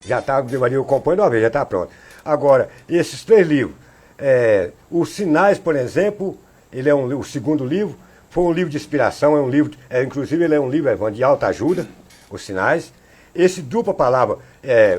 Já está, eu acompanho uma vez, já está pronto. Agora, esses 3 livros, Os Sinais, por exemplo, ele é o segundo livro, foi um livro de inspiração, é um livro, inclusive ele é um livro, Evandro, de alta ajuda, Os Sinais. Esse Dupla Palavra,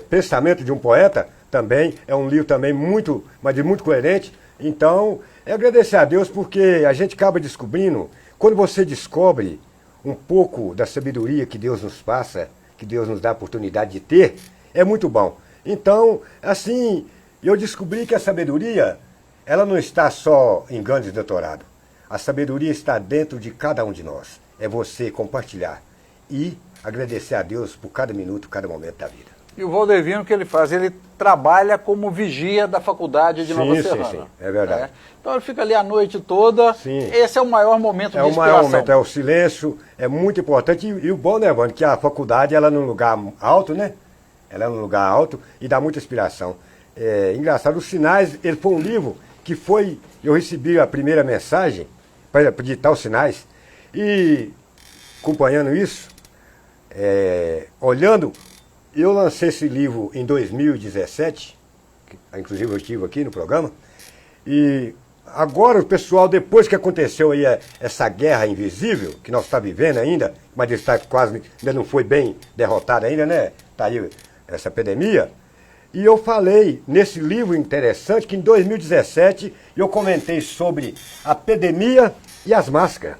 Pensamento de um Poeta, também é um livro também muito, mas de muito coerente. Então, agradecer a Deus porque a gente acaba descobrindo, quando você descobre um pouco da sabedoria que Deus nos passa, que Deus nos dá a oportunidade de ter, é muito bom. Então, assim, eu descobri que a sabedoria, ela não está só em grandes doutorados. A sabedoria está dentro de cada um de nós. É você compartilhar e agradecer a Deus por cada minuto, cada momento da vida. E o Valdevino, o que ele faz? Ele trabalha como vigia da faculdade de Nova Serrana. Sim, é verdade. Então ele fica ali a noite toda. Sim. Esse é o maior momento de inspiração. É o maior momento, é o silêncio, é muito importante. E o bom, né, Evandro, que a faculdade, ela é num lugar alto, né? Ela é num lugar alto e dá muita inspiração. Engraçado, Os Sinais, ele foi um livro que foi, eu recebi a primeira mensagem para digitar os sinais e acompanhando isso, olhando, eu lancei esse livro em 2017, inclusive eu estive aqui no programa, e agora o pessoal, depois que aconteceu aí essa guerra invisível, que nós estamos vivendo ainda, mas está quase, ainda não foi bem derrotada ainda, né? Está aí essa epidemia. E eu falei nesse livro interessante que em 2017 eu comentei sobre a epidemia e as máscaras.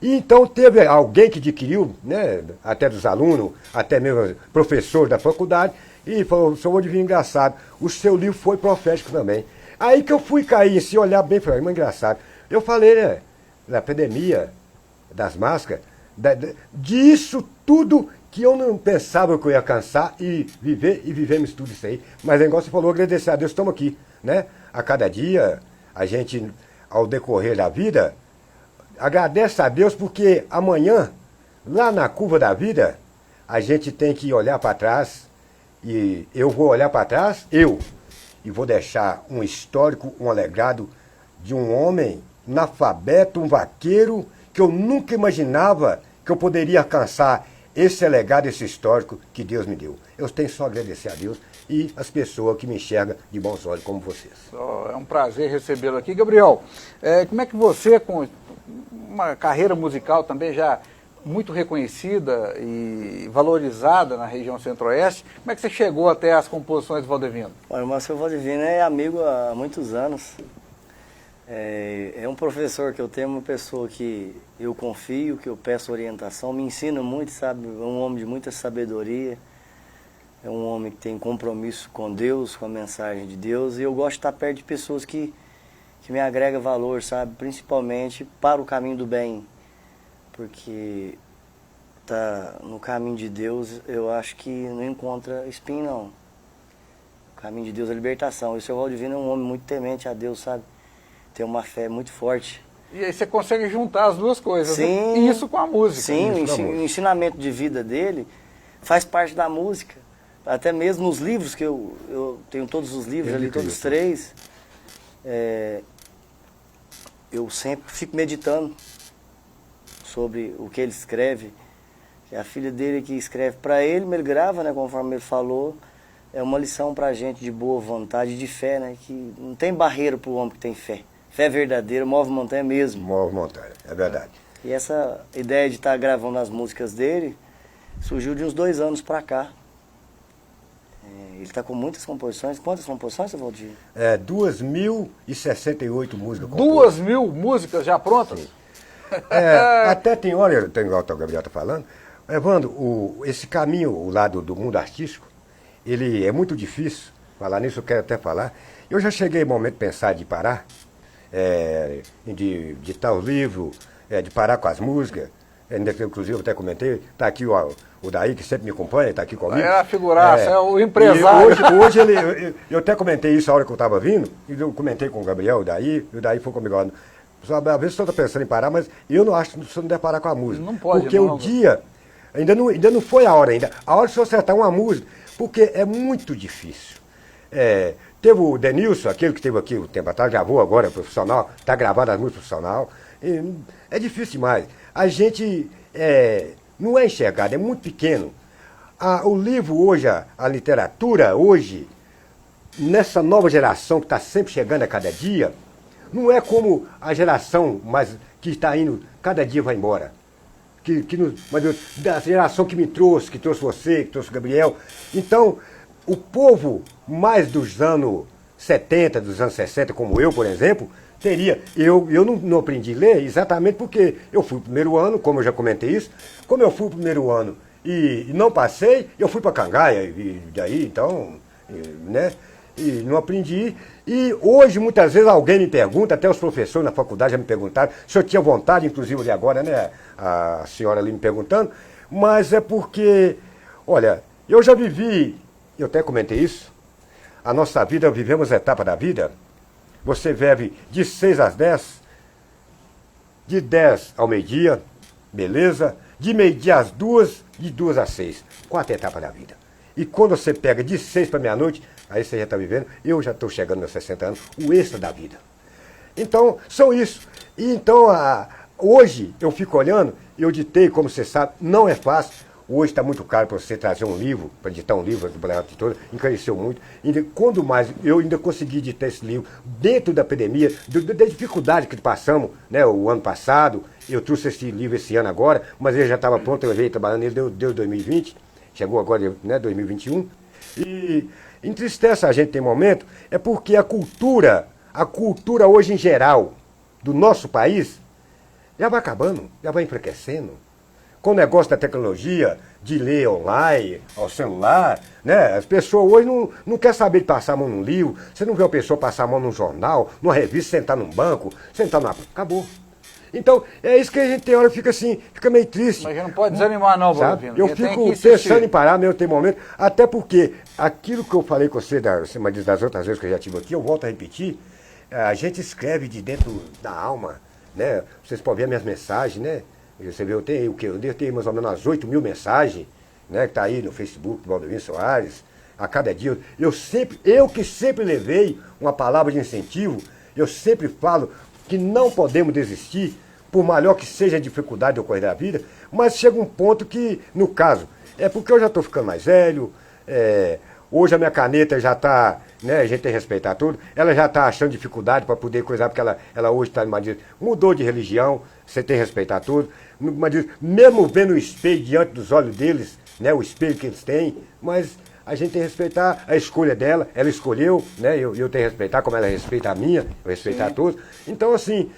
E então teve alguém que adquiriu, né, até dos alunos, até mesmo professor da faculdade, e falou, seu Valdevino, engraçado, o seu livro foi profético também. Aí que eu fui cair, se olhar bem, falei, mas engraçado. Eu falei, né, da epidemia, das máscaras, disso tudo que eu não pensava que eu ia alcançar e vivemos tudo isso aí. Mas é igual você falou, agradecer a Deus, estamos aqui, né? A cada dia, a gente, ao decorrer da vida, agradece a Deus porque amanhã, lá na curva da vida, a gente tem que olhar para trás e eu vou olhar para trás, e vou deixar um histórico, um legado de um homem analfabeto, um vaqueiro, que eu nunca imaginava que eu poderia alcançar esse legado, esse histórico que Deus me deu. Eu tenho só a agradecer a Deus e as pessoas que me enxergam de bons olhos como vocês. É um prazer recebê-lo aqui. Gabriel, como é que você, com uma carreira musical também já muito reconhecida e valorizada na região centro-oeste, como é que você chegou até as composições do Valdevino? Olha, o Marcelo Valdevino é amigo há muitos anos. É um professor que eu tenho, uma pessoa que eu confio, que eu peço orientação, me ensina muito, sabe? É um homem de muita sabedoria, é um homem que tem compromisso com Deus, com a mensagem de Deus, e eu gosto de estar perto de pessoas que me agregam valor, sabe? Principalmente para o caminho do bem, porque tá no caminho de Deus, eu acho que não encontra espinho, não. O caminho de Deus é libertação, e o seu Valdevino é um homem muito temente a Deus, sabe? Tem uma fé muito forte. E aí você consegue juntar as duas coisas, sim, né? Isso com a música. Sim, o ensinamento de vida dele faz parte da música. Até mesmo nos livros, que eu tenho todos os livros ali, todos os 3, eu sempre fico meditando sobre o que ele escreve. Que a filha dele que escreve para ele, mas ele grava, né, conforme ele falou. É uma lição para a gente de boa vontade, de fé, né? Que não tem barreira para o homem que tem fé. Fé verdadeira, move montanha mesmo. Move montanha, é verdade. E essa ideia de estar gravando as músicas dele surgiu de uns 2 anos para cá. Ele está com muitas composições. Quantas composições, seu Valdir? 2.068 músicas. 2.000 músicas já prontas? Sim. Até tem hora, tem igual o Gabriel está falando, Evandro, esse caminho, o lado do mundo artístico, ele é muito difícil. Falar nisso eu quero até falar. Eu já cheguei no momento de pensar de parar, de editar os livros, de parar com as músicas. Inclusive eu até comentei, está aqui o Daí, que sempre me acompanha, está aqui comigo. É a figuraça, é o empresário. Hoje eu até comentei isso a hora que eu estava vindo, e eu comentei com o Gabriel, e o Daí foi comigo. Às vezes estou pensando em parar, mas eu não acho que você não deve parar com a música. Não pode, porque não, o dia, ainda não foi a hora ainda. A hora de você acertar uma música, porque é muito difícil. Teve o Denilson, aquele que esteve aqui o tempo atrás, gravou agora, profissional, está gravado as músicas profissional. É difícil demais. A gente não é enxergado, é muito pequeno. O livro hoje, a literatura hoje, nessa nova geração que está sempre chegando a cada dia, não é como a geração que está indo, cada dia vai embora. Da geração que me trouxe, que trouxe você, que trouxe o Gabriel. Então, o povo mais dos anos 70, dos anos 60, como eu, por exemplo, teria. Eu não aprendi a ler exatamente porque eu fui o primeiro ano, como eu já comentei isso, como eu fui o primeiro ano e não passei, eu fui para Cangaia, e daí, então, né? E não aprendi. E hoje, muitas vezes, alguém me pergunta, até os professores na faculdade já me perguntaram, se eu tinha vontade, inclusive ali agora, né, a senhora ali me perguntando, mas é porque, olha, eu já vivi, eu até comentei isso, a nossa vida, vivemos a etapa da vida, você vive de 6 às 10, de 10 ao meio-dia, beleza, de meio-dia às 2, de 2 às 6, 4 etapas da vida. E quando você pega de 6 para meia-noite, aí você já está vivendo, eu já estou chegando aos 60 anos, o extra da vida. Então, são isso. E então, hoje, eu fico olhando, eu ditei, como você sabe, não é fácil. Hoje está muito caro para você trazer um livro, para editar um livro do Brasil todo, encareceu muito. E quando mais, eu ainda consegui editar esse livro dentro da pandemia, da dificuldade que passamos, né, o ano passado. Eu trouxe esse livro esse ano agora, mas ele já estava pronto, eu veio trabalhando, ele deu 2020, chegou agora, né, 2021. E entristece a gente tem momento, é porque a cultura hoje em geral, do nosso país, já vai acabando, já vai enfraquecendo. Com o negócio da tecnologia, de ler online, ao celular, né? As pessoas hoje não querem saber de passar a mão num livro, você não vê uma pessoa passar a mão num jornal, numa revista, sentar num banco, sentar numa... Acabou. Então, é isso que a gente tem hora fica assim, fica meio triste. Mas não pode desanimar não, sabe? Eu fico pensando em parar, mesmo tem momento, até porque aquilo que eu falei com você das outras vezes que eu já tive aqui, eu volto a repetir, a gente escreve de dentro da alma, né? Vocês podem ver as minhas mensagens, né? Você vê, eu tenho mais ou menos umas 8 mil mensagens, né? Que tá aí no Facebook do Valdemir Soares, a cada dia. Eu que sempre levei uma palavra de incentivo, eu sempre falo que não podemos desistir, por maior que seja a dificuldade do ocorrer da vida, mas chega um ponto que, no caso, é porque eu já estou ficando mais velho, hoje a minha caneta já está, né, a gente tem que respeitar tudo, ela já está achando dificuldade para poder coisar, porque ela hoje está mudou de religião, você tem que respeitar tudo, mas mesmo vendo o espelho diante dos olhos deles, né, o espelho que eles têm, mas a gente tem que respeitar a escolha dela, ela escolheu, né, eu tenho que respeitar como ela respeita a minha, eu respeitar todos. Então, assim,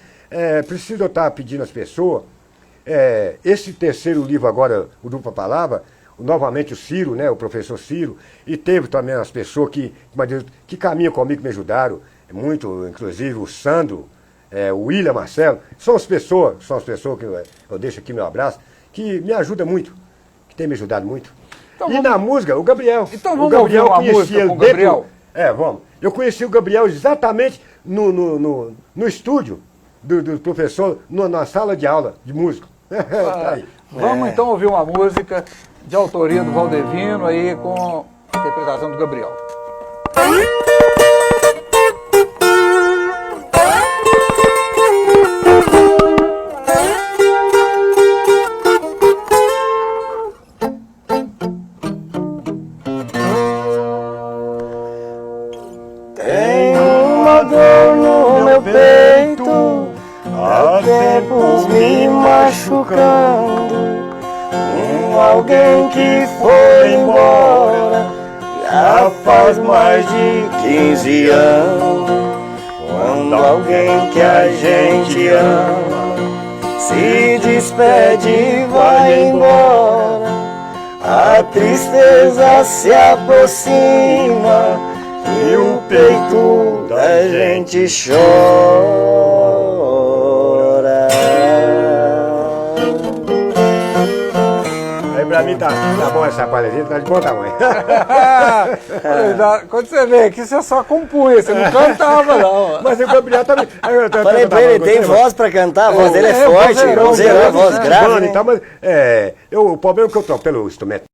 preciso eu estar pedindo às pessoas, esse terceiro livro agora, o Dupla Palavra, novamente o Ciro, né, o professor Ciro, e teve também as pessoas que caminham comigo, que me ajudaram muito, inclusive o Sandro, o William Marcelo, são as pessoas que eu deixo aqui meu abraço, que me ajudam muito, que tem me ajudado muito. Então, e na música, o Gabriel. Então vamos ouvir uma música com o Gabriel? Vamos. Eu conheci o Gabriel exatamente no estúdio do professor, na sala de aula de música. Tá aí. Vamos então ouvir uma música de autoria do Valdevino aí com a interpretação do Gabriel. Tenho uma dor no meu peito, há tempos me machucando. Alguém que foi embora já faz mais de 15 anos. Quando alguém que a gente ama se despede e vai embora, a tristeza se aproxima e o peito da gente chora. Pra mim tá bom essa palhazinha, tá de bom tamanho. Quando você vê aqui, você só compunha, você não cantava não. Mas o Gabriel também... Falei pra ele, tem voz pra cantar, a voz dele é forte, voz grave. Então, mas, o problema é que eu toco pelo instrumento